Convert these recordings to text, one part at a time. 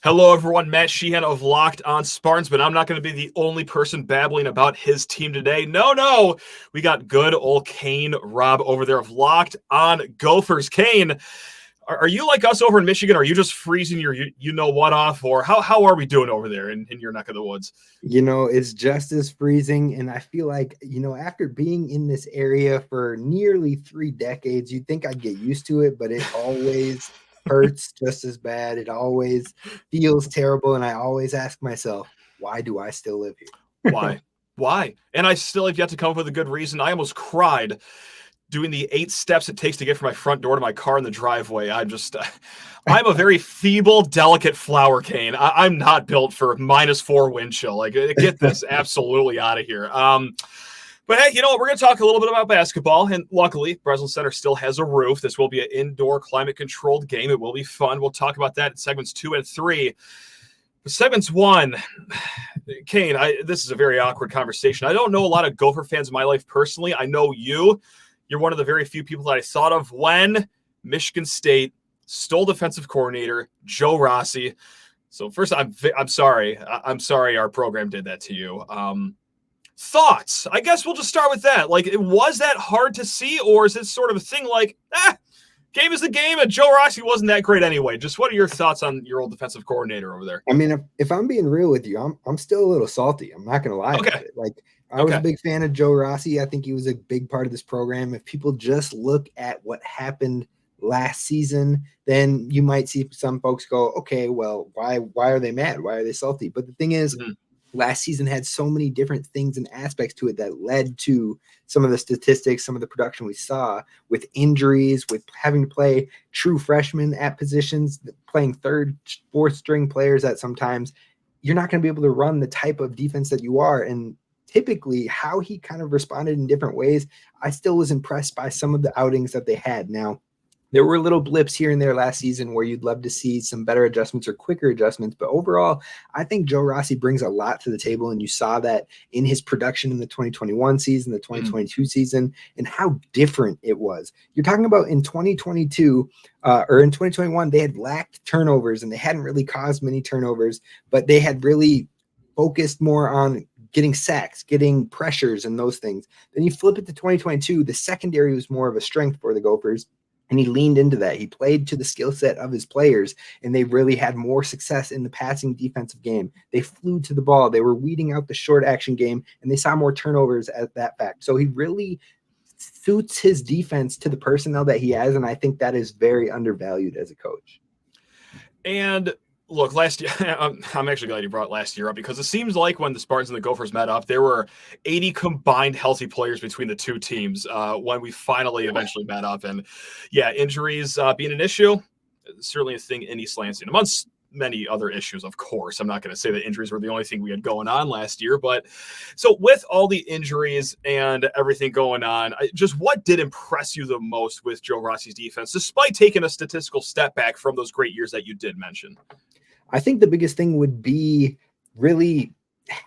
Hello, everyone. Matt Sheehan of Locked on Spartans, but I'm not going to be the only person babbling about his team today. No. We got good old Kane Rob over there of Locked on Gophers. Kane, are you like us over in Michigan? Are you just freezing your you-know-what off? Or how are we doing over there in your neck of the woods? It's just as freezing. And I feel like, after being in this area for nearly 3 decades, you'd think I'd get used to it, but it always hurts just as bad. It always feels terrible. And I always ask myself, why do I still live here? Why? And I still have yet to come up with a good reason. I almost cried doing the 8 steps it takes to get from my front door to my car in the driveway. I'm a very feeble, delicate flower, Kane. I'm not built for -4 wind chill. Like, get this absolutely out of here. But hey, you know what? We're going to talk a little bit about basketball, and luckily, Breslin Center still has a roof. This will be an indoor, climate-controlled game. It will be fun. We'll talk about that in segments 2 and 3. But segments 1, Kane, this is a very awkward conversation. I don't know a lot of Gopher fans in my life personally. I know you. You're one of the very few people that I thought of when Michigan State stole defensive coordinator Joe Rossi. So first, I'm sorry. I'm sorry our program did that to you. Thoughts? I guess we'll just start with that. Like, was that hard to see, or is it sort of a thing like, game is the game, and Joe Rossi wasn't that great anyway? Just what are your thoughts on your old defensive coordinator over there? I mean, if I'm being real with you, I'm still a little salty. I'm not going to lie about it. Like, I was a big fan of Joe Rossi. I think he was a big part of this program. If people just look at what happened last season, then you might see some folks go, okay, well, why are they mad? Why are they salty? But the thing is, last season had so many different things and aspects to it that led to some of the statistics, some of the production we saw, with injuries, with having to play true freshmen at positions, playing third, fourth string players at sometimes. You're not going to be able to run the type of defense that you are. And typically how he kind of responded in different ways, I still was impressed by some of the outings that they had. Now, there were little blips here and there last season where you'd love to see some better adjustments or quicker adjustments. But overall, I think Joe Rossi brings a lot to the table. And you saw that in his production in the 2021 season, the 2022 season, and how different it was. You're talking about in 2022 or in 2021, they had lacked turnovers and they hadn't really caused many turnovers, but they had really focused more on getting sacks, getting pressures and those things. Then you flip it to 2022, the secondary was more of a strength for the Gophers. And he leaned into that. He played to the skill set of his players, and they really had more success in the passing defensive game. They flew to the ball. They were weeding out the short action game, and they saw more turnovers at that fact. So he really suits his defense to the personnel that he has, and I think that is very undervalued as a coach. And look, last year, I'm actually glad you brought last year up, because it seems like when the Spartans and the Gophers met up, there were 80 combined healthy players between the two teams when we finally eventually met up. And yeah, injuries being an issue, certainly a thing in East Lansing, amongst many other issues, of course. I'm not going to say that injuries were the only thing we had going on last year, but so with all the injuries and everything going on, just what did impress you the most with Joe Rossi's defense, despite taking a statistical step back from those great years that you did mention? I think the biggest thing would be really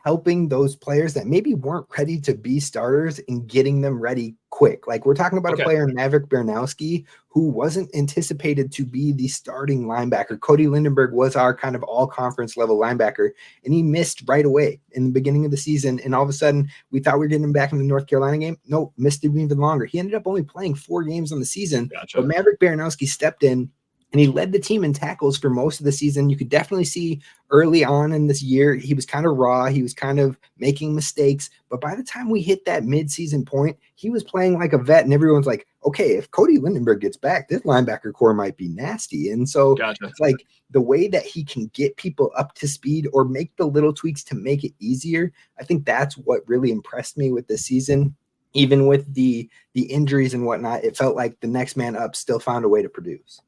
helping those players that maybe weren't ready to be starters and getting them ready quick. Like, we're talking about a player in Maverick Bernowski who wasn't anticipated to be the starting linebacker. Cody Lindenberg was our kind of all-conference level linebacker, and he missed right away in the beginning of the season. And all of a sudden, we thought we were getting him back in the North Carolina game. Nope, missed him even longer. He ended up only playing 4 games on the season, but Maverick Bernowski stepped in, and he led the team in tackles for most of the season. You could definitely see early on in this year, he was kind of raw. He was kind of making mistakes. But by the time we hit that midseason point, he was playing like a vet. And everyone's like, okay, if Cody Lindenberg gets back, this linebacker core might be nasty. And so it's like the way that he can get people up to speed or make the little tweaks to make it easier. I think that's what really impressed me with this season. Even with the injuries and whatnot, it felt like the next man up still found a way to produce.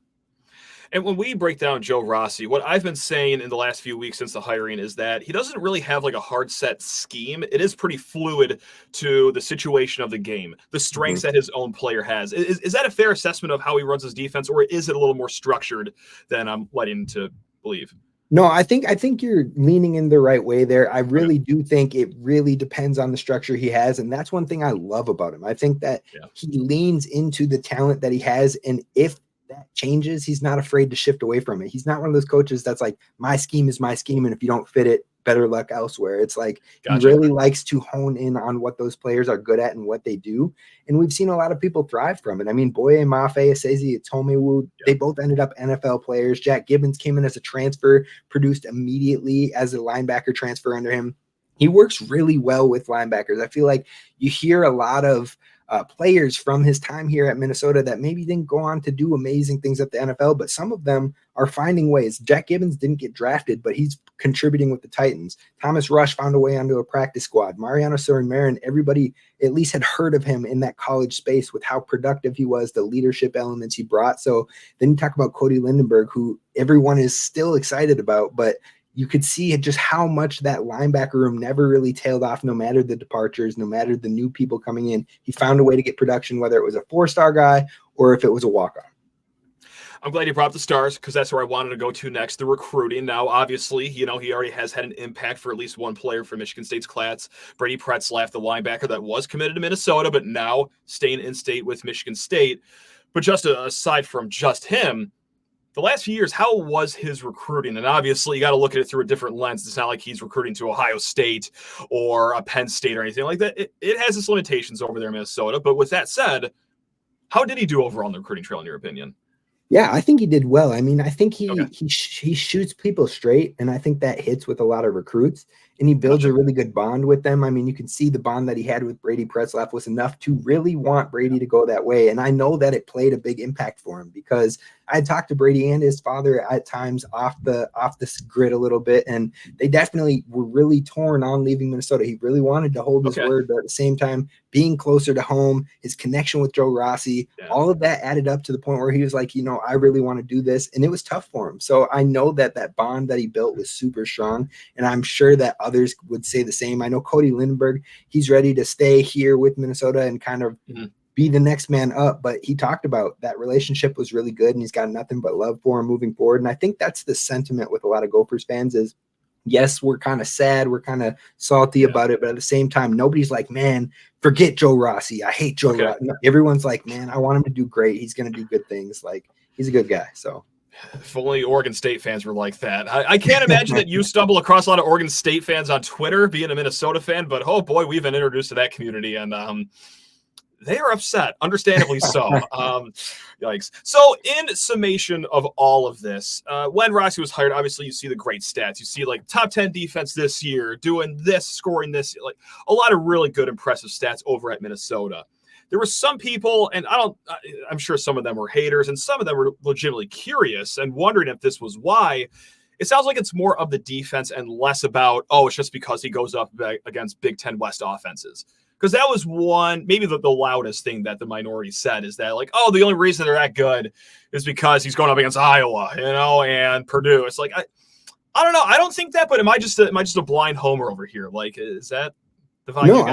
And when we break down Joe Rossi, what I've been saying in the last few weeks since the hiring is that he doesn't really have like a hard set scheme. It is pretty fluid to the situation of the game, the strengths that his own player has. Is that a fair assessment of how he runs his defense, or is it a little more structured than I'm letting to believe? No, I think you're leaning in the right way there. I really do think it really depends on the structure he has. And that's one thing I love about him. I think that he leans into the talent that he has. And if that changes, he's not afraid to shift away from it. He's not one of those coaches that's like, my scheme is my scheme, and if you don't fit it, better luck elsewhere. It's like he really likes to hone in on what those players are good at and what they do. And we've seen a lot of people thrive from it. I mean, Boye Mafe, Asezi, Tomewu, they both ended up NFL players. Jack Gibbons came in as a transfer, produced immediately as a linebacker transfer under him. He works really well with linebackers. I feel like you hear a lot of players from his time here at Minnesota that maybe didn't go on to do amazing things at the NFL, but some of them are finding ways. Jack Gibbons didn't get drafted, but he's contributing with the Titans. Thomas Rush found a way onto a practice squad. Mariano Sorin-Marin, everybody at least had heard of him in that college space with how productive he was, the leadership elements he brought. So then you talk about Cody Lindenberg, who everyone is still excited about, but you could see just how much that linebacker room never really tailed off, no matter the departures, no matter the new people coming in. He found a way to get production, whether it was a 4-star guy or if it was a walk-on. I'm glad you brought up the stars, because that's where I wanted to go to next, the recruiting. Now, obviously, he already has had an impact for at least one player for Michigan State's class. Brady Pretzlaff, the linebacker that was committed to Minnesota, but now staying in state with Michigan State. But just aside from just him, the last few years, how was his recruiting? And obviously, you got to look at it through a different lens. It's not like he's recruiting to Ohio State or a Penn State or anything like that. It has its limitations over there in Minnesota. But with that said, how did he do overall on the recruiting trail, in your opinion? Yeah, I think he did well. I mean, I think he shoots people straight, and I think that hits with a lot of recruits, and he builds a really good bond with them. I mean, you can see the bond that he had with Brady Pretzlaff was enough to really want Brady to go that way. And I know that it played a big impact for him, because I talked to Brady and his father at times off the grid a little bit, and they definitely were really torn on leaving Minnesota. He really wanted to hold his word, but at the same time, being closer to home, his connection with Joe Rossi, all of that added up to the point where he was like, I really want to do this. And it was tough for him. So I know that bond that he built was super strong, and I'm sure that others would say the same. I know Cody Lindenberg, he's ready to stay here with Minnesota and kind of be the next man up, but he talked about that relationship was really good, and he's got nothing but love for him moving forward. And I think that's the sentiment with a lot of Gophers fans is, yes, we're kind of sad, we're kind of salty about it, but at the same time, nobody's like, man, forget Joe Rossi, I hate Joe Rossi. No, everyone's like, man, I want him to do great, he's going to do good things, like he's a good guy. So if only Oregon State fans were like that. I can't imagine that you stumble across a lot of Oregon State fans on Twitter being a Minnesota fan, but oh boy, we've been introduced to that community, and they are upset, understandably so. Yikes. So in summation of all of this, when Rossi was hired, obviously you see the great stats. You see like top 10 defense this year, doing this, scoring this, like a lot of really good, impressive stats over at Minnesota. There were some people, and I'm sure some of them were haters, and some of them were legitimately curious and wondering if this was why. It sounds like it's more of the defense and less about, it's just because he goes up against Big Ten West offenses. Because that was one, maybe the loudest thing that the minority said, is that like, the only reason they're that good is because he's going up against Iowa, and Purdue. It's like, I don't know. I don't think that, but am I just a blind homer over here? Like, is that the vibe? No,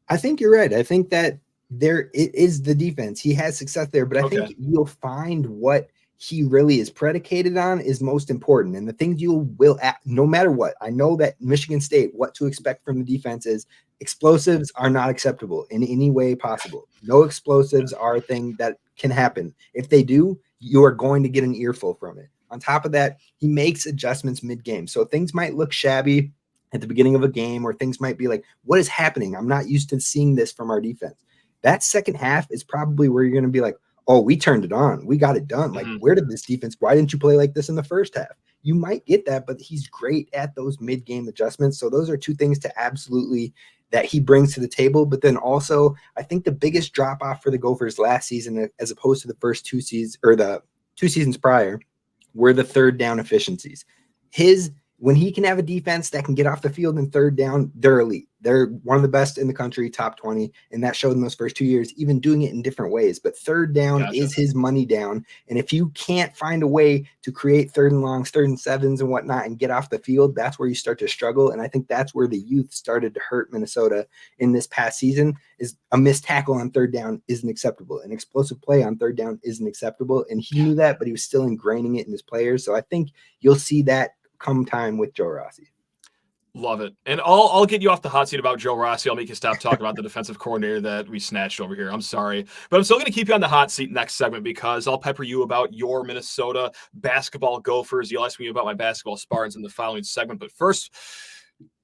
I think you're right. I think that it is the defense. He has success there, but I think you'll find what he really is predicated on is most important. And the things you will, no matter what, I know that Michigan State, what to expect from the defense is explosives are not acceptable in any way possible. No explosives are a thing that can happen. If they do, you are going to get an earful from it. On top of that, he makes adjustments mid-game. So things might look shabby at the beginning of a game, or things might be like, what is happening? I'm not used to seeing this from our defense. That second half is probably where you're going to be like, we turned it on. We got it done. Like, where did this defense, why didn't you play like this in the first half? You might get that, but he's great at those mid-game adjustments. So those are two things to absolutely that he brings to the table. But then also, I think the biggest drop-off for the Gophers last season, as opposed to the first two seasons or the 2 seasons prior, were the third down efficiencies. When he can have a defense that can get off the field in third down, they're elite. They're one of the best in the country, top 20, and that showed in those first 2 years, even doing it in different ways. But third down is his money down, and if you can't find a way to create third and longs, third and sevens and whatnot and get off the field, that's where you start to struggle, and I think that's where the youth started to hurt Minnesota in this past season. Is a missed tackle on third down isn't acceptable. An explosive play on third down isn't acceptable, and he knew that, but he was still ingraining it in his players. So I think you'll see that come time with Joe Rossi. Love it. And I'll get you off the hot seat about Joe Rossi. I'll make you stop talking about the defensive coordinator that we snatched over here. I'm sorry. But I'm still going to keep you on the hot seat next segment because I'll pepper you about your Minnesota basketball Gophers. You'll ask me about my basketball Spartans in the following segment. But first,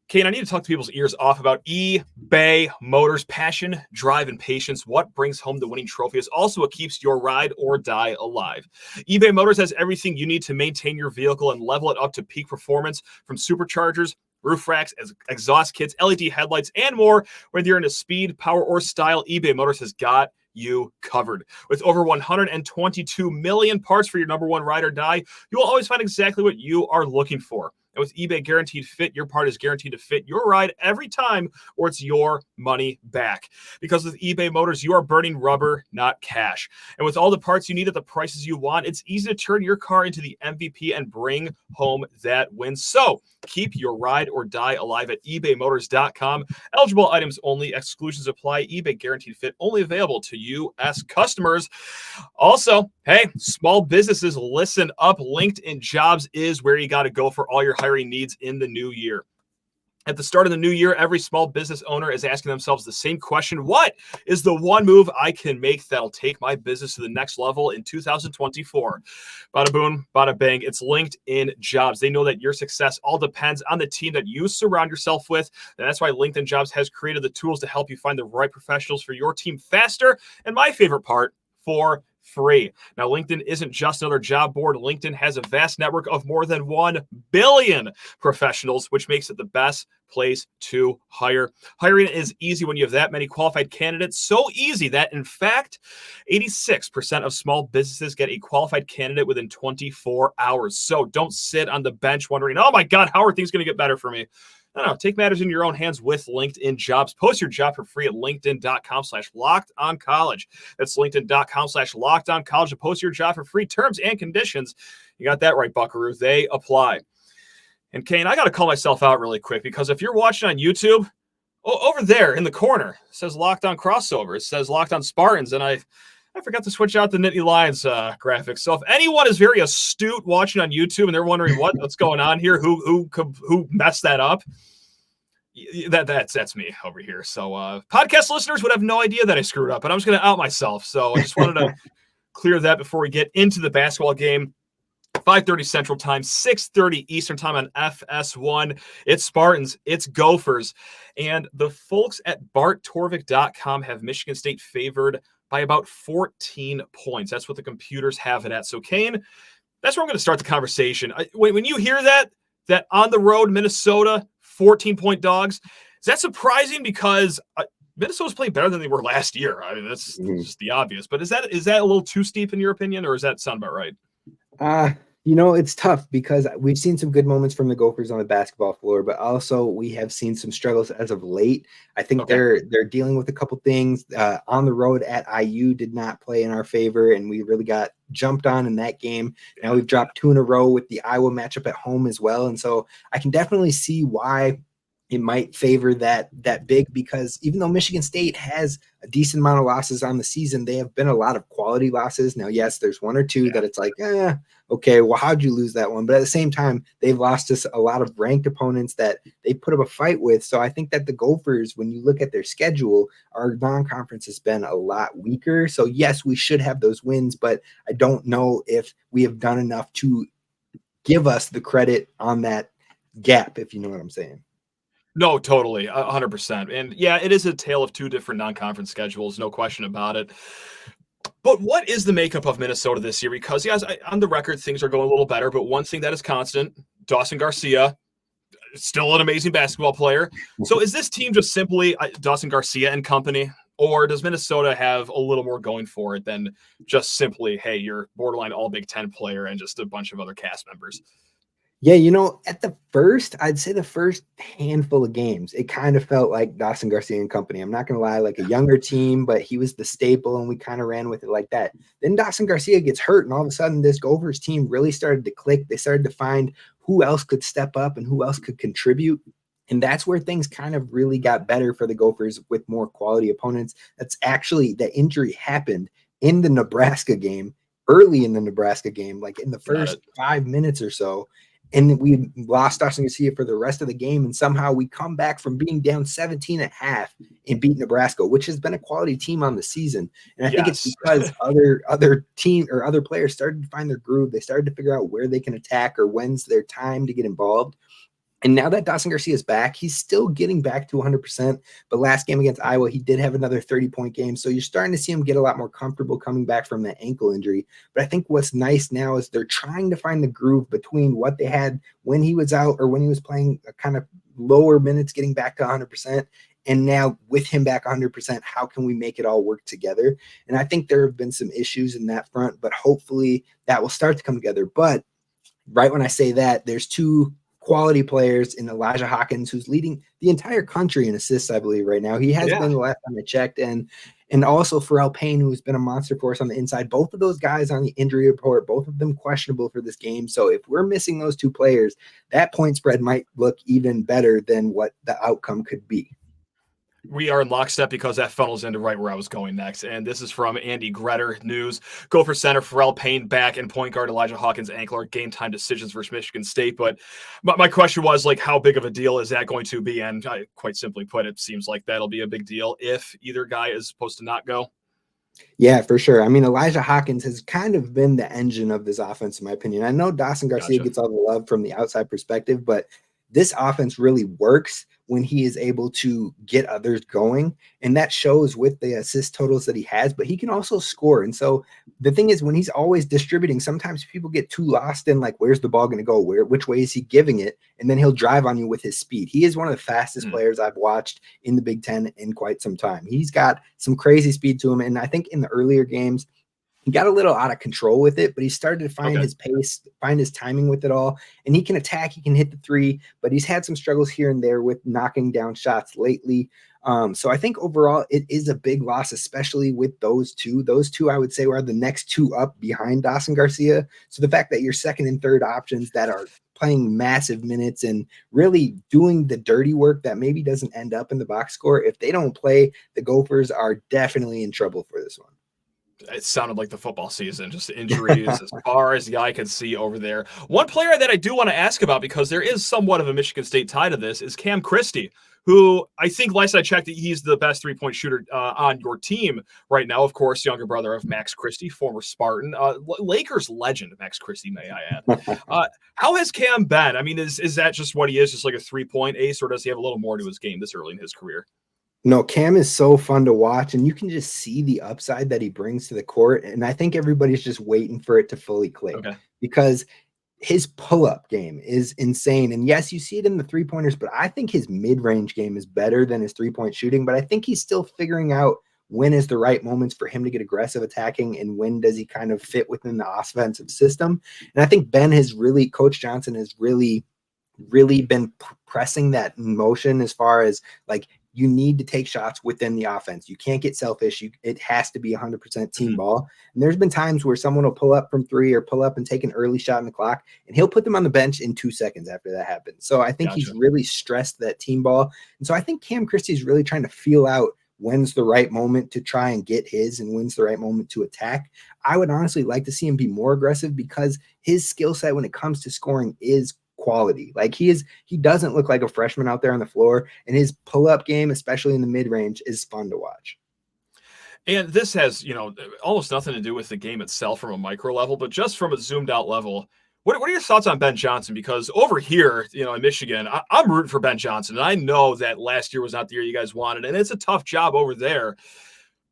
Kane, I need to talk to people's ears off about eBay Motors. Passion, drive, and patience. What brings home the winning trophy is also what keeps your ride or die alive. eBay Motors has everything you need to maintain your vehicle and level it up to peak performance, from superchargers, roof racks, exhaust kits, LED headlights, and more. Whether you're into speed, power, or style, eBay Motors has got you covered. With over 122 million parts for your number one ride or die, you will always find exactly what you are looking for. And with eBay Guaranteed Fit, your part is guaranteed to fit your ride every time, or it's your money back. Because with eBay Motors, you are burning rubber, not cash. And with all the parts you need at the prices you want, it's easy to turn your car into the MVP and bring home that win. So keep your ride or die alive at ebaymotors.com. Eligible items only. Exclusions apply. eBay Guaranteed Fit only available to U.S. customers. Also, hey, small businesses, listen up. LinkedIn Jobs is where you got to go for all your hiring needs in the new year. At the start of the new year, every small business owner is asking themselves the same question: what is the one move I can make that'll take my business to the next level in 2024? Bada boom, bada bang. It's LinkedIn Jobs. They know that your success all depends on the team that you surround yourself with. And that's why LinkedIn Jobs has created the tools to help you find the right professionals for your team faster. And my favorite part, for free. Now, LinkedIn isn't just another job board. LinkedIn has a vast network of more than 1 billion professionals, which makes it the best place to hire. Hiring is easy when you have that many qualified candidates. So easy that, in fact, 86% of small businesses get a qualified candidate within 24 hours. So don't sit on the bench wondering, oh my God, how are things going to get better for me? No, take matters in your own hands with LinkedIn Jobs. Post your job for free at linkedin.com/lockedoncollege. That's linkedin.com/lockedoncollege to post your job for free. Terms and conditions, you got that right, buckaroo, they apply. And Kane, I got to call myself out really quick, because if you're watching on YouTube, over there in the corner, it says Locked On Crossover. It says Locked On Spartans, and I forgot to switch out the Nittany Lions graphics. So if anyone is very astute watching on YouTube and they're wondering what's going on here, who messed that up, that's me over here. So podcast listeners would have no idea that I screwed up, but I'm just going to out myself. So I just wanted to clear that before we get into the basketball game. 5:30 Central Time, 6:30 Eastern Time on FS1. It's Spartans, it's Gophers, and the folks at BartTorvik.com have Michigan State favored by about 14 points. That's what the computers have it at. So, Kane, that's where I'm going to start the conversation. When you hear that on the road Minnesota 14-point dogs, is that surprising? Because Minnesota's playing better than they were last year. I mean, that's just the obvious. But is that a little too steep in your opinion, or does that sound about right? It's tough because we've seen some good moments from the Gophers on the basketball floor, but also we have seen some struggles as of late. I think they're dealing with a couple things. On the road at IU did not play in our favor, and we really got jumped on in that game. Now we've dropped 2 in a row with the Iowa matchup at home as well, and so I can definitely see why it might favor that big, because even though Michigan State has a decent amount of losses on the season, they have been a lot of quality losses. Now, yes, there's 1 or 2 that it's like, okay, well, how'd you lose that one? But at the same time, they've lost us a lot of ranked opponents that they put up a fight with. So I think that the Gophers, when you look at their schedule, our non-conference has been a lot weaker. So yes, we should have those wins, but I don't know if we have done enough to give us the credit on that gap, if you know what I'm saying. No, totally, 100%. And yeah, it is a tale of 2 different non-conference schedules, no question about it. But what is the makeup of Minnesota this year? Because, yes, on the record, things are going a little better, but one thing that is constant, Dawson Garcia, still an amazing basketball player. So is this team just simply Dawson Garcia and company, or does Minnesota have a little more going for it than just simply, hey, you're borderline all Big Ten player and just a bunch of other cast members? Yeah, I'd say the first handful of games, it kind of felt like Dawson Garcia and company. I'm not going to lie, like a younger team, but he was the staple, and we kind of ran with it like that. Then Dawson Garcia gets hurt, and all of a sudden this Gophers team really started to click. They started to find who else could step up and who else could contribute. And that's where things kind of really got better for the Gophers with more quality opponents. That's actually, the injury happened in the Nebraska game, early in the Nebraska game, like in the first 5 minutes or so. and we lost Dawson Garcia for the rest of the game. And somehow we come back from being down 17.5 and beat Nebraska, which has been a quality team on the season. And I think it's because other team or other players started to find their groove. They started to figure out where they can attack or when's their time to get involved. And now that Dawson Garcia is back, he's still getting back to 100%. But last game against Iowa, he did have another 30-point game. So you're starting to see him get a lot more comfortable coming back from that ankle injury. But I think what's nice now is they're trying to find the groove between what they had when he was out or when he was playing a kind of lower minutes, getting back to 100%. And now with him back 100%, how can we make it all work together? And I think there have been some issues in that front, but hopefully that will start to come together. But right when I say that, there's two quality players in Elijah Hawkins, who's leading the entire country in assists, I believe, right now. He has been the last time I checked. And also Pharrell Payne, who's been a monster for us on the inside. Both of those guys on the injury report, both of them questionable for this game. So if we're missing those two players, that point spread might look even better than what the outcome could be. We are in lockstep because that funnels into right where I was going next. And this is from Andy Gretter News. Gopher center Pharrell Payne back and point guard Elijah Hawkins ankle are game time decisions versus Michigan State. But my question was, like, how big of a deal is that going to be? And quite simply put, it seems like that'll be a big deal if either guy is supposed to not go. Yeah, for sure. I mean, Elijah Hawkins has kind of been the engine of this offense, in my opinion. I know Dawson Garcia gets all the love from the outside perspective, but this offense really works when he is able to get others going. And that shows with the assist totals that he has, but he can also score. And so the thing is, when he's always distributing, sometimes people get too lost in like, where's the ball going to go? Which way is he giving it? And then he'll drive on you with his speed. He is one of the fastest players I've watched in the Big Ten in quite some time. He's got some crazy speed to him. And I think in the earlier games, he got a little out of control with it, but he started to find his pace, find his timing with it all. And he can attack, he can hit the three, but he's had some struggles here and there with knocking down shots lately. So I think overall it is a big loss, especially with those two. Those two, I would say, are the next two up behind Dawson Garcia. So the fact that your second and third options that are playing massive minutes and really doing the dirty work that maybe doesn't end up in the box score, if they don't play, the Gophers are definitely in trouble for this one. It sounded like the football season, just injuries as far as the eye can see over there. One player that I do want to ask about, because there is somewhat of a Michigan State tie to this, is Cam Christie, who I think last I checked, he's the best three-point shooter on your team right now. Of course, younger brother of Max Christie, former Spartan, Lakers legend, Max Christie, may I add. How has Cam been? I mean, is that just what he is, just like a three-point ace, or does he have a little more to his game this early in his career? No, Cam is so fun to watch, and you can just see the upside that he brings to the court. And I think everybody's just waiting for it to fully click because his pull-up game is insane. And yes, you see it in the three-pointers, but I think his mid-range game is better than his three-point shooting. But I think he's still figuring out when is the right moments for him to get aggressive attacking and when does he kind of fit within the offensive system. And I think Coach Johnson has really been pressing that motion as far as like, you need to take shots within the offense. You can't get selfish. It has to be 100% team ball. And there's been times where someone will pull up from three or pull up and take an early shot in the clock, and he'll put them on the bench in 2 seconds after that happens. So I think he's really stressed that team ball. And so I think Cam Christie is really trying to feel out when's the right moment to try and get his and when's the right moment to attack. I would honestly like to see him be more aggressive because his skill set when it comes to scoring is quality. Like he doesn't look like a freshman out there on the floor, and his pull-up game, especially in the mid-range, is fun to watch. And this has, almost nothing to do with the game itself from a micro level, but just from a zoomed out level. What are your thoughts on Ben Johnson? Because over here, in Michigan, I'm rooting for Ben Johnson. And I know that last year was not the year you guys wanted, and it's a tough job over there.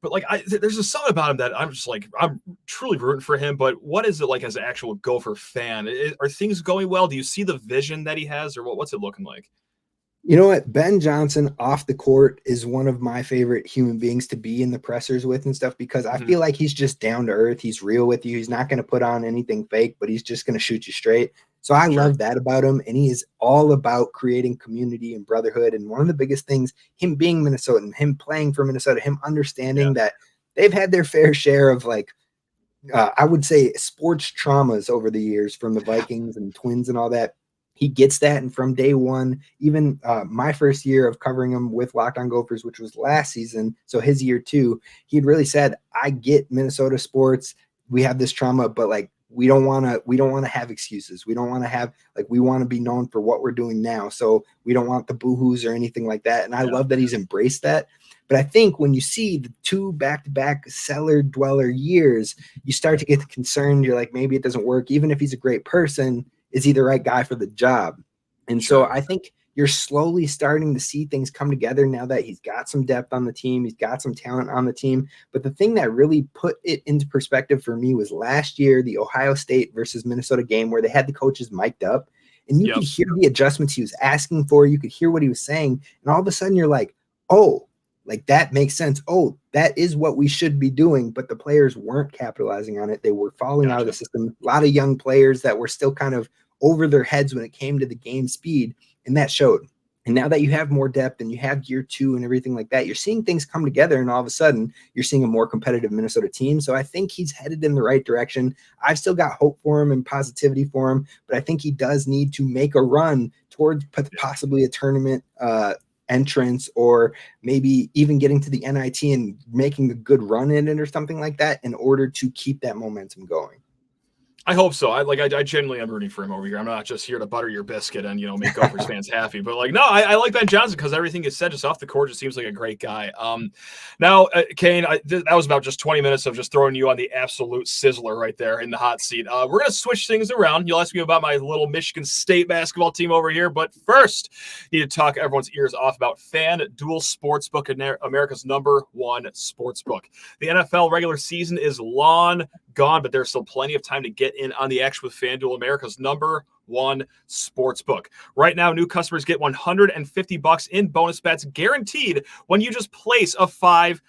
But there's just something about him that I'm just like, I'm truly rooting for him. But what is it like as an actual Gopher fan? Are things going well? Do you see the vision that he has, or what's it looking like? You know what? Ben Johnson off the court is one of my favorite human beings to be in the pressers with and stuff, because I feel like he's just down to earth. He's real with you. He's not going to put on anything fake, but he's just going to shoot you straight. So I love that about him. And he is all about creating community and brotherhood. And one of the biggest things, him being Minnesotan, him playing for Minnesota, him understanding that they've had their fair share of I would say sports traumas over the years from the Vikings and Twins and all that. He gets that. And from day one, even my first year of covering him with Locked On Gophers, which was last season, so his year 2, he had really said, I get Minnesota sports. We have this trauma, but we don't want to have excuses. We don't want to have, like, we want to be known for what we're doing now. So we don't want the boo-hoos or anything like that. And I love that he's embraced that. But I think when you see the 2 back-to-back cellar dweller years, you start to get concerned. You're like, maybe it doesn't work. Even if he's a great person, is he the right guy for the job? And so I think you're slowly starting to see things come together now that he's got some depth on the team. He's got some talent on the team. But the thing that really put it into perspective for me was last year, the Ohio State versus Minnesota game, where they had the coaches mic'd up, and you could hear the adjustments he was asking for. You could hear what he was saying. And all of a sudden you're like, oh, like, that makes sense. Oh, that is what we should be doing. But the players weren't capitalizing on it. They were falling out of the system. A lot of young players that were still kind of over their heads when it came to the game speed. And that showed. And now that you have more depth and you have year 2 and everything like that, you're seeing things come together. And all of a sudden you're seeing a more competitive Minnesota team. So I think he's headed in the right direction. I've still got hope for him and positivity for him, but I think he does need to make a run towards possibly a tournament entrance, or maybe even getting to the NIT and making a good run in it or something like that, in order to keep that momentum going. I hope so. I genuinely am rooting for him over here. I'm not just here to butter your biscuit and, make Gophers fans happy. But I like Ben Johnson because everything is said just off the court just seems like a great guy. Now, Kane, that was about just 20 minutes of just throwing you on the absolute sizzler right there in the hot seat. We're going to switch things around. You'll ask me about my little Michigan State basketball team over here. But first, I need to talk everyone's ears off about FanDuel Sportsbook, America's #1 sportsbook. The NFL regular season is long gone, but there's still plenty of time to get in on the action with FanDuel, America's #1 sportsbook. Right now, new customers get $150 in bonus bets guaranteed when you just place a $5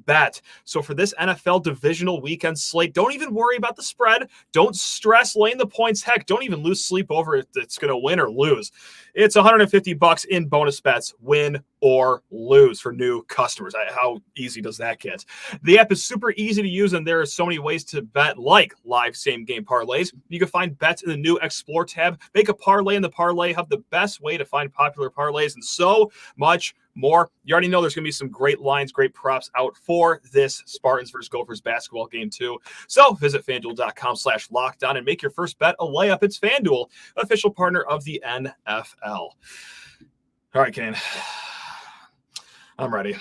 bet. So for this NFL divisional weekend slate, don't even worry about the spread. Don't stress laying the points. Heck, don't even lose sleep over if it's going to win or lose. It's $150 in bonus bets, win or lose, for new customers. How easy does that get? The app is super easy to use, and there are so many ways to bet, like live same-game parlays. You can find bets in the new Explore tab, make a parlay in the Parlay Hub, the best way to find popular parlays, and so much more. You already know there's going to be some great lines, great props out for this Spartans versus Gophers basketball game too. So visit FanDuel.com/lockdown and make your first bet a layup. It's FanDuel, official partner of the NFL. All right, Kane. I'm ready.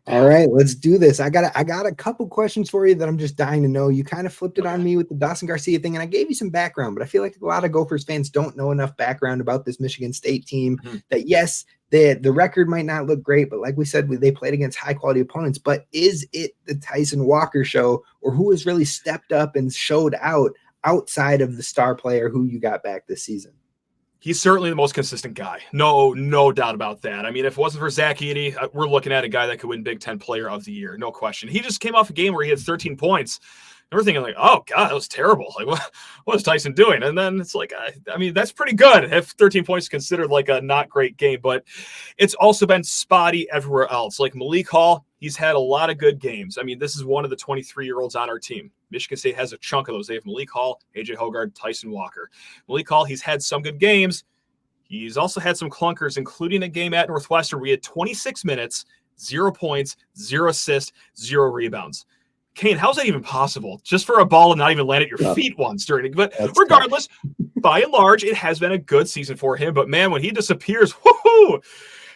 All right, let's do this. I got a couple questions for you that I'm just dying to know. You kind of flipped it on me with the Dawson Garcia thing, and I gave you some background, but I feel like a lot of Gophers fans don't know enough background about this Michigan State team. That, yes, the record might not look great, but like we said, they played against high-quality opponents. But is it the Tyson Walker show, or who has really stepped up and showed out outside of the star player who you got back this season? He's certainly the most consistent guy. No doubt about that. I mean, if it wasn't for Zach Edey, we're looking at a guy that could win Big Ten Player of the Year. No question. He just came off a game where he had 13 points. And we're thinking like, oh, God, that was terrible. Like, what is Tyson doing? And then it's like, I mean, that's pretty good if 13 points is considered like a not great game. But it's also been spotty everywhere else. Like Malik Hall, he's had a lot of good games. I mean, this is one of the 23-year-olds on our team. Michigan State has a chunk of those. They have Malik Hall, A.J. Hoggard, Tyson Walker. Malik Hall, he's had some good games. He's also had some clunkers, including a game at Northwestern where he had 26 minutes, 0 points, 0 assists, 0 rebounds. Kane, how's that even possible? Just for a ball and not even land at your feet once during it. But regardless, by and large, it has been a good season for him. But, man, when he disappears, whoo-hoo,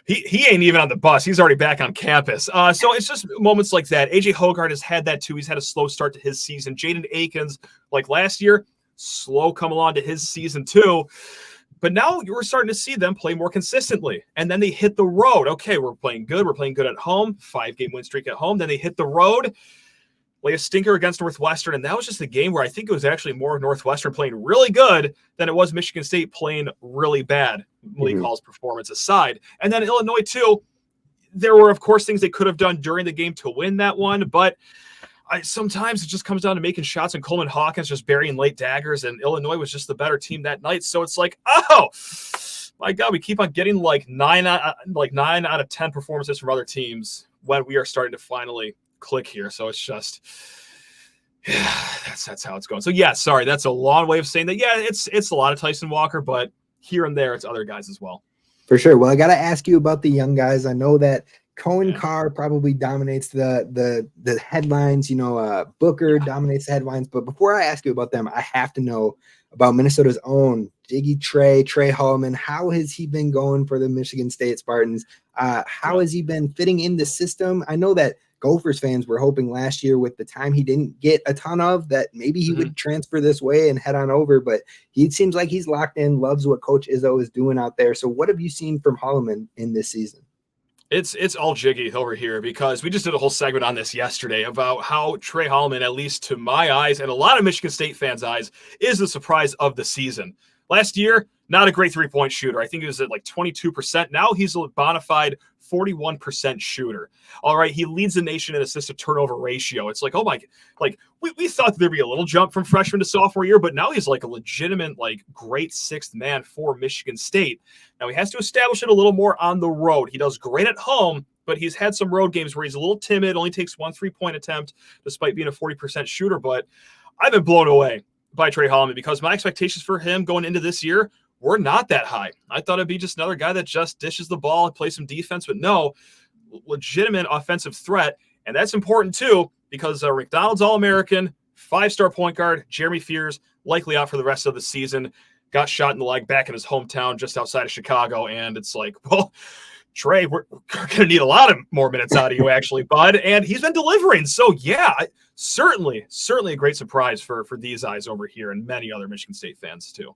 he ain't even on the bus. He's already back on campus. So it's just moments like that. A.J. Hoggard has had that too. He's had a slow start to his season. Jaden Akins, like last year, slow come along to his season too. But now we're starting to see them play more consistently. And then they hit the road. Okay, we're playing good. We're playing good at home. 5-game win streak at home. Then they hit the road, lay a stinker against Northwestern. And that was just a game where I think it was actually more Northwestern playing really good than it was Michigan State playing really bad, Malik Hall's performance aside. And then Illinois, too. There were, of course, things they could have done during the game to win that one. But sometimes it just comes down to making shots, and Coleman Hawkins just burying late daggers, and Illinois was just the better team that night. So it's like, oh, my God, we keep on getting like 9 out of 10 performances from other teams when we are starting to finally click here. So it's just, yeah, that's how it's going. So yeah, sorry, that's a long way of saying that. Yeah, it's a lot of Tyson Walker, but here and there it's other guys as well. For sure. Well, I got to ask you about the young guys. I know that Cohen Carr probably dominates the headlines. Booker dominates the headlines. But before I ask you about them, I have to know about Minnesota's own Jiggy Trey Hollman. How has he been going for the Michigan State Spartans? How has he been fitting in the system? I know that Gophers fans were hoping last year, with the time he didn't get a ton of, that maybe he would transfer this way and head on over, but he seems like he's locked in, loves what Coach Izzo is doing out there. So what have you seen from Hollman in this season? It's all jiggy over here, because we just did a whole segment on this yesterday about how Trey Hollman, at least to my eyes and a lot of Michigan State fans' eyes, is the surprise of the season. Last year, not a great three-point shooter. I think he was at like 22%. Now he's a bona fide 41% shooter. All right, he leads the nation in assist to turnover ratio. It's like, oh my, like we thought there'd be a little jump from freshman to sophomore year, but now he's like a legitimate, like, great sixth man for Michigan State. Now he has to establish it a little more on the road. He does great at home, but he's had some road games where he's a little timid, only takes 1 3-point attempt despite being a 40% shooter. But I've been blown away by Trey Hollman, because my expectations for him going into this year were not that high. I thought it'd be just another guy that just dishes the ball and plays some defense, but no, legitimate offensive threat. And that's important too, because McDonald's All-American, 5-star point guard, Jeremy Fears, likely out for the rest of the season, got shot in the leg back in his hometown just outside of Chicago. And it's like, well, Trey, we're going to need a lot of more minutes out of you, actually, bud. And he's been delivering. So, yeah, certainly a great surprise for these eyes over here, and many other Michigan State fans, too.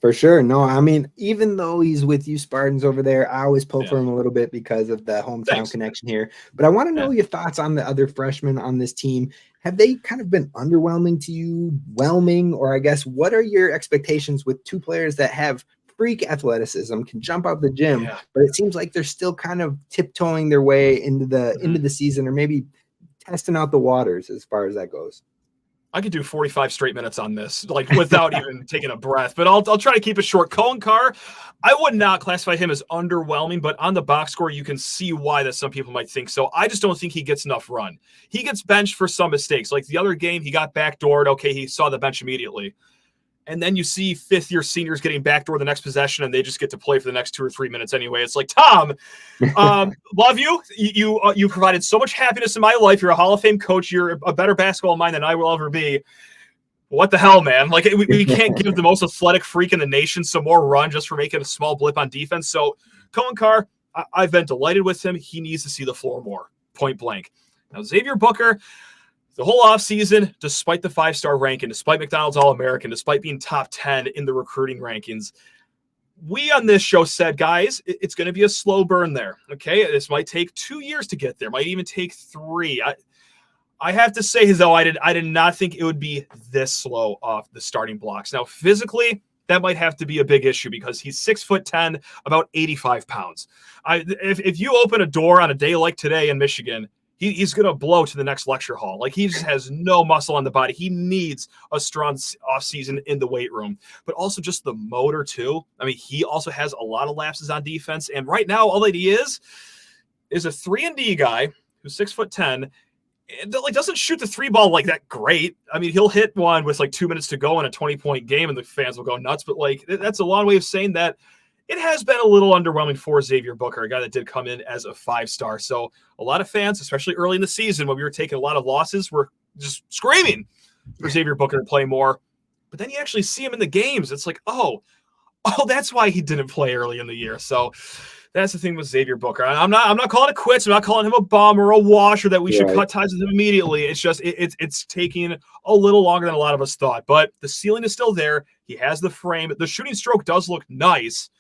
For sure. No, I mean, even though he's with you Spartans over there, I always pull for him a little bit because of the hometown connection here. But I want to know your thoughts on the other freshmen on this team. Have they kind of been underwhelming to you, or I guess, what are your expectations with two players that have freak athleticism, can jump out the gym, but it seems like they're still kind of tiptoeing their way into the season, or maybe testing out the waters as far as that goes? I could do 45 straight minutes on this, like, without even taking a breath, but I'll try to keep it short. Cohen Carr, I would not classify him as underwhelming, but on the box score, you can see why that some people might think so. I just don't think he gets enough run. He gets benched for some mistakes. Like the other game, he got backdoored. Okay, he saw the bench immediately. And then you see fifth-year seniors getting backdoor the next possession, and they just get to play for the next 2 or 3 minutes anyway. It's like, Tom, love you. You provided so much happiness in my life. You're a Hall of Fame coach. You're a better basketball mind than I will ever be. What the hell, man? Like, we can't give the most athletic freak in the nation some more run just for making a small blip on defense. So, Cohen Carr, I've been delighted with him. He needs to see the floor more, point blank. Now, Xavier Booker, the whole offseason, despite the 5-star ranking, despite McDonald's All-American, despite being top 10 in the recruiting rankings, we on this show said, guys, it's going to be a slow burn there. Okay, this might take 2 years to get there, might even take 3. I have to say, though, I did not think it would be this slow off the starting blocks. Now, physically, that might have to be a big issue, because he's 6'10", about 85 pounds. If you open a door on a day like today in Michigan, he's going to blow to the next lecture hall. Like, he just has no muscle on the body. He needs a strong offseason in the weight room, but also just the motor too. I mean, he also has a lot of lapses on defense. And right now, all that he is a 3-and-D guy who's 6'10", and like doesn't shoot the 3 ball like that great. I mean, he'll hit one with like 2 minutes to go in a 20-point game, and the fans will go nuts. But like, that's a long way of saying that it has been a little underwhelming for Xavier Booker, a guy that did come in as a 5-star. So a lot of fans, especially early in the season when we were taking a lot of losses, were just screaming for Xavier Booker to play more. But then you actually see him in the games. It's like, oh, that's why he didn't play early in the year. So that's the thing with Xavier Booker. I'm not calling it quits. I'm not calling him a bum or a wash, or that we should cut ties with him immediately. It's just it's taking a little longer than a lot of us thought. But the ceiling is still there. He has the frame. The shooting stroke does look nice.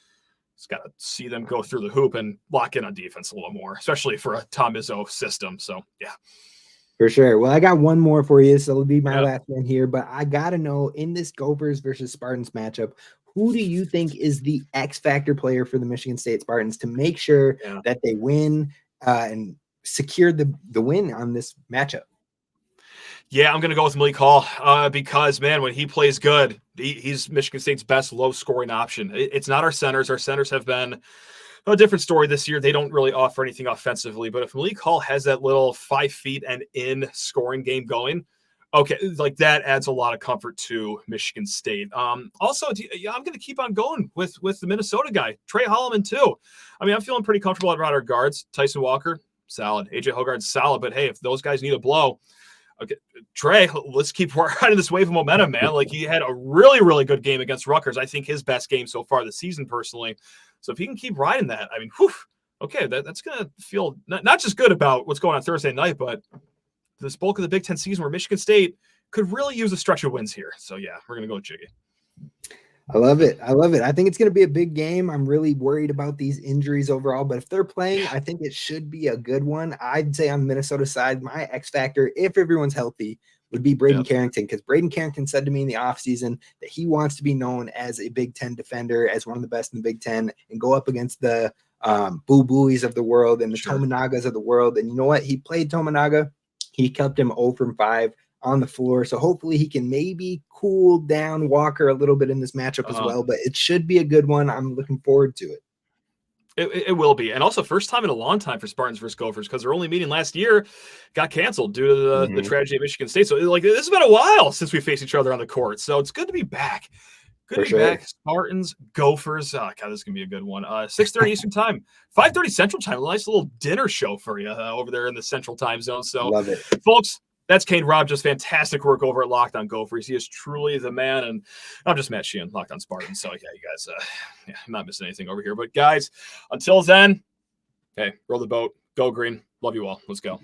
Just got to see them go through the hoop and lock in on defense a little more, especially for a Tom Izzo system. So, yeah. For sure. Well, I got one more for you, so it'll be my last one here. But I got to know, in this Gophers versus Spartans matchup, who do you think is the X factor player for the Michigan State Spartans to make sure that they win and secure the win on this matchup? Yeah, I'm going to go with Malik Hall because, man, when he plays good, he's Michigan State's best low-scoring option. It's not our centers. Our centers have been a different story this year. They don't really offer anything offensively. But if Malik Hall has that little 5 feet and in scoring game going, Okay, like that adds a lot of comfort to Michigan State. Also, I'm going to keep on going with the Minnesota guy, Trey Hollman, too. I mean, I'm feeling pretty comfortable about our guards. Tyson Walker, solid. AJ Hoggard, solid. But hey, if those guys need a blow, okay, Trey, let's keep riding this wave of momentum, man. Like, he had a really, really good game against Rutgers. I think his best game so far this season, personally. So if he can keep riding that, I mean, whew, okay, that's going to feel not just good about what's going on Thursday night, but this bulk of the Big Ten season where Michigan State could really use a stretch of wins here. So, yeah, we're going to go with Jiggy. I love it. I love it. I think it's going to be a big game. I'm really worried about these injuries overall, but if they're playing, I think it should be a good one. I'd say on the Minnesota side, my X factor, if everyone's healthy, would be Braden Carrington, because Braden Carrington said to me in the offseason that he wants to be known as a Big Ten defender, as one of the best in the Big Ten, and go up against the Boo Buoys of the world and the Tominagas of the world. And you know what? He played Tominaga. He kept him 0 from 5 on the floor. So hopefully he can maybe cool down Walker a little bit in this matchup as well. But it should be a good one. I'm looking forward to it. It will be. And also first time in a long time for Spartans versus Gophers, because their only meeting last year got canceled due to the tragedy at Michigan State. So like this has been a while since we faced each other on the court. So it's good to be back. Good to be back. Spartans, Gophers. Oh, God, this is going to be a good one. 6:30 Eastern time, 5:30 Central time. A nice little dinner show for you over there in the Central time zone. So, love it. Folks, that's Kane Robb. Just fantastic work over at Locked On Gophers. He is truly the man. And I'm just Matt Sheehan, Locked On Spartans. So, yeah, you guys, I'm not missing anything over here. But, guys, until then, hey, roll the boat. Go green. Love you all. Let's go.